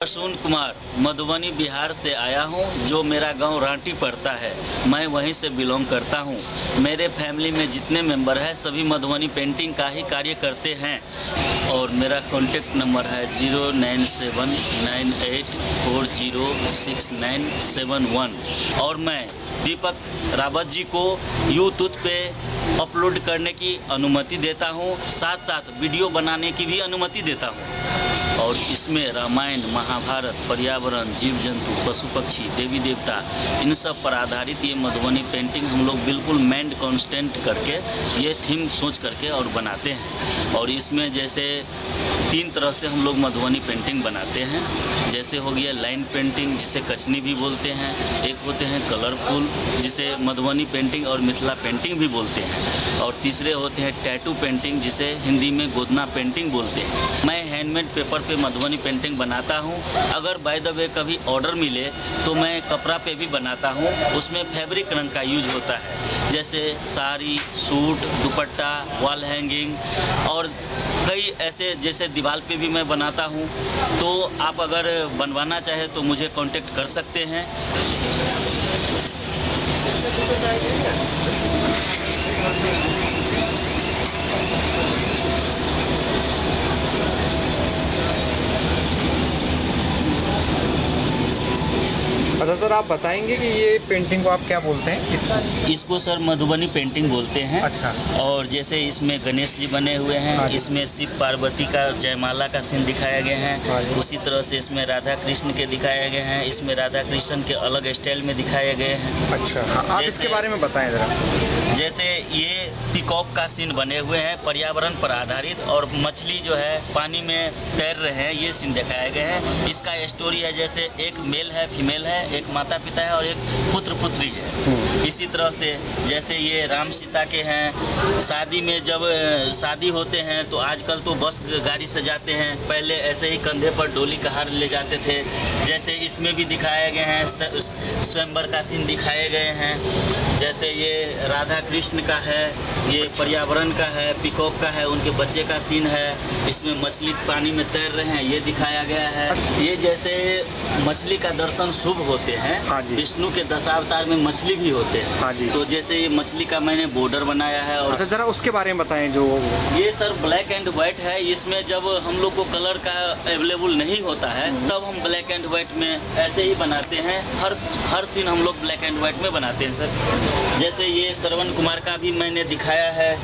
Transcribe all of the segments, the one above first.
प्रसून कुमार मधुबनी बिहार से आया हूं, जो मेरा गांव रांटी पड़ता है। मैं वहीं से बिलोंग करता हूं। मेरे फैमिली में जितने मेंबर हैं सभी मधुबनी पेंटिंग का ही कार्य करते हैं और मेरा कॉन्टेक्ट नंबर है 097984066971 और मैं दीपक रावत जी को यूट्यूब पे अपलोड करने की अनुमति देता हूं, साथ साथ वीडियो बनाने की भी अनुमति देता हूं और इसमें रामायण, महाभारत, पर्यावरण, जीव जंतु, पशु पक्षी, देवी देवता, इन सब पर आधारित ये मधुबनी पेंटिंग हम लोग बिल्कुल माइंड कॉन्स्टेंट करके ये थीम सोच करके और बनाते हैं। और इसमें जैसे 3 तरह से हम लोग मधुबनी पेंटिंग बनाते हैं। जैसे हो गया लाइन पेंटिंग, जिसे कचनी भी बोलते हैं, एक होते हैं कलरफुल, जिसे मधुबनी पेंटिंग और मिथिला पेंटिंग भी बोलते हैं, और तीसरे होते हैं टैटू पेंटिंग, जिसे हिंदी में गोदना पेंटिंग बोलते हैं। मैं हैंडमेड पेपर पे मधुबनी पेंटिंग बनाता हूँ। अगर बाय द वे कभी ऑर्डर मिले तो मैं कपड़ा पे भी बनाता हूँ। उसमें फैब्रिक रंग का यूज होता है, जैसे साड़ी, सूट, दुपट्टा, वॉल हैंगिंग और कई ऐसे, जैसे दीवार पे भी मैं बनाता हूँ। तो आप अगर बनवाना चाहे तो मुझे कांटेक्ट कर सकते हैं। अच्छा सर, आप बताएंगे कि ये पेंटिंग को आप क्या बोलते हैं? इसको सर मधुबनी पेंटिंग बोलते हैं। अच्छा। और जैसे इसमें गणेश जी बने हुए हैं, इसमें शिव पार्वती का जयमाला का सीन दिखाया गया है। उसी तरह से इसमें राधा कृष्ण के दिखाए गए हैं। इसमें राधा कृष्ण के अलग स्टाइल में दिखाए गए हैं। अच्छा, आप इसके बारे में बताएं जरा। जैसे ये पीकॉक का सीन बने हुए हैं, पर्यावरण पर आधारित, और मछली जो है पानी में तैर रहे हैं, ये सीन दिखाए गए हैं। इसका स्टोरी है, जैसे एक मेल है, फीमेल है, एक माता पिता है और एक पुत्र पुत्री है। इसी तरह से जैसे ये राम सीता के हैं, शादी में जब शादी होते हैं तो आजकल तो बस गाड़ी से जाते हैं, पहले ऐसे ही कंधे पर डोली का हार ले जाते थे। जैसे इसमें भी दिखाए गए हैं, स्वयंवर का सीन दिखाए गए हैं। जैसे ये राधा कृष्ण का है, ये पर्यावरण का है, पीकॉक का है, उनके बच्चे का सीन है। इसमें मछली पानी में तैर रहे हैं, ये दिखाया गया है। ये जैसे मछली का दर्शन शुभ होते हैं, विष्णु के दशावतार में मछली भी होते हैं। तो जैसे ये मछली का मैंने बॉर्डर बनाया है। और अच्छा, जरा उसके बारे में बताएं। जो ये सर ब्लैक एंड व्हाइट है। इसमें जब हम लोग को कलर का अवेलेबल नहीं होता है तब हम ब्लैक एंड व्हाइट में ऐसे ही बनाते हैं। हर सीन हम लोग ब्लैक एंड व्हाइट में बनाते हैं सर। जैसे ये श्रवण कुमार का भी मैंने दिखाया है।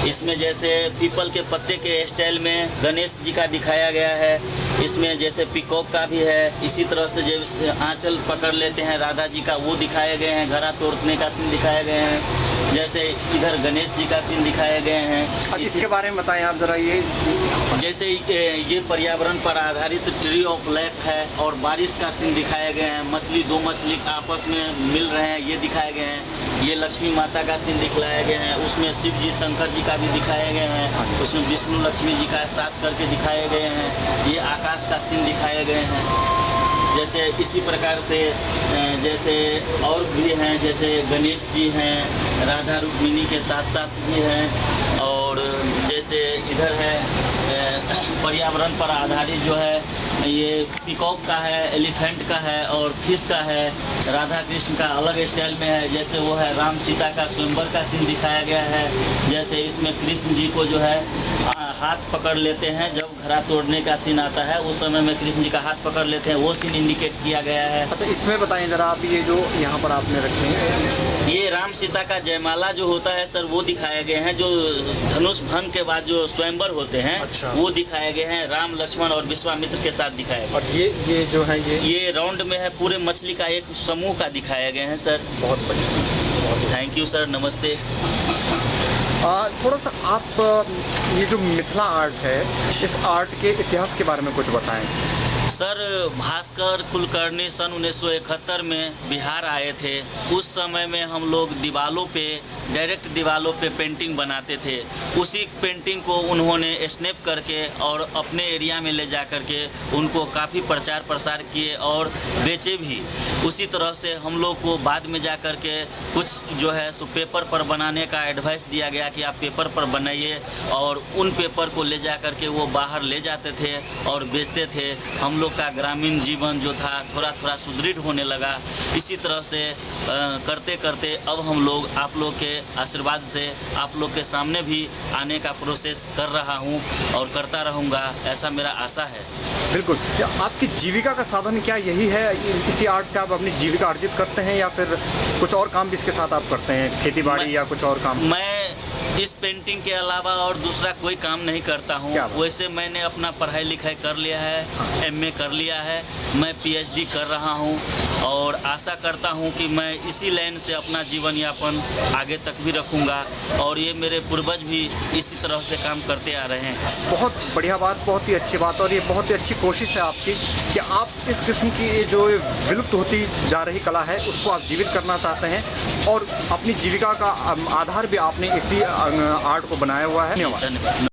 इसमें जैसे पीपल के पत्ते के स्टाइल में गणेश जी का दिखाया गया है। इसमें जैसे पीकॉक का भी है। इसी तरह से जो आंचल पकड़ लेते हैं राधा जी का, वो दिखाए गए हैं। घड़ा तोड़ने का सीन दिखाए गए हैं। जैसे इधर गणेश जी का सीन दिखाए गए हैं। इसके बारे में बताएं आप जरा। ये जैसे ये पर्यावरण पर आधारित ट्री ऑफ लाइफ है और बारिश का सीन दिखाए गए हैं। दो मछली आपस में मिल रहे हैं, ये दिखाए गए हैं। ये लक्ष्मी माता का सीन दिखाए गए हैं। उसमें शिव जी, शंकर जी का भी दिखाए गए हैं। उसमें विष्णु लक्ष्मी जी का साथ करके दिखाए गए हैं। ये आकाश का सीन दिखाए गए हैं। जैसे इसी प्रकार से जैसे और भी हैं, जैसे गणेश जी हैं, राधा रुक्मिणी के साथ साथ भी हैं। और जैसे इधर है पर्यावरण पर आधारित जो है, ये पीकॉक का है, एलिफेंट का है और फिश का है। राधा कृष्ण का अलग स्टाइल में है। जैसे वो है राम सीता का स्वयंवर का सीन दिखाया गया है। जैसे इसमें कृष्ण जी को जो है हाथ पकड़ लेते हैं, जब घड़ा तोड़ने का सीन आता है उस समय में कृष्ण जी का हाथ पकड़ लेते हैं, वो सीन इंडिकेट किया गया है। अच्छा, इसमें बताएं जरा आप। ये जो यहाँ पर आपने रखे हैं, ये राम सीता का जयमाला जो होता है सर, वो दिखाए गए हैं। जो धनुष भंग के बाद जो स्वयंवर होते हैं, वो दिखाए गए हैं। राम, लक्ष्मण और विश्वामित्र के साथ दिखाए गए। और ये जो है ये राउंड में है, पूरे मछली का एक समूह का दिखाया गए हैं सर। बहुत बढ़िया। थैंक यू सर, नमस्ते। थोड़ा सा आप ये जो मिथिला आर्ट है, इस आर्ट के इतिहास के बारे में कुछ बताएं। सर भास्कर कुलकर्णी सन 1971 में बिहार आए थे। उस समय में हम लोग दीवालों पे, डायरेक्ट दीवालों पे पेंटिंग बनाते थे। उसी पेंटिंग को उन्होंने स्नैप करके और अपने एरिया में ले जा कर के उनको काफ़ी प्रचार प्रसार किए और बेचे भी। उसी तरह से हम लोग को बाद में जा कर के कुछ जो है सो पेपर पर बनाने का एडवाइस दिया गया कि आप पेपर पर बनाइए, और उन पेपर को ले जा कर के वो बाहर ले जाते थे और बेचते थे। हम लोग लोग का ग्रामीण जीवन जो था थोड़ा थोड़ा सुदृढ़ होने लगा। इसी तरह से करते करते अब हम लोग आप लोग के आशीर्वाद से आप लोग के सामने भी आने का प्रोसेस कर रहा हूँ और करता रहूँगा, ऐसा मेरा आशा है। बिल्कुल। क्या आपकी जीविका का साधन क्या यही है? इसी आर्ट से आप अपनी जीविका अर्जित करते हैं या फिर कुछ और काम भी इसके साथ आप करते हैं, खेती बाड़ी या कुछ और काम? मैं इस पेंटिंग के अलावा और दूसरा कोई काम नहीं करता हूँ। वैसे मैंने अपना पढ़ाई लिखाई कर लिया है, एमए कर लिया है, मैं पीएचडी कर रहा हूँ और आशा करता हूँ कि मैं इसी लाइन से अपना जीवन यापन आगे तक भी रखूँगा और ये मेरे पूर्वज भी इसी तरह से काम करते आ रहे हैं। बहुत बढ़िया बात, बहुत ही अच्छी बात और ये बहुत ही अच्छी कोशिश है आपकी कि आप इस किस्म की ये जो विलुप्त होती जा रही कला है उसको आप जीवित करना चाहते हैं और अपनी जीविका का आधार भी आपने इसी आर्ट को बनाया हुआ है। धन्यवाद।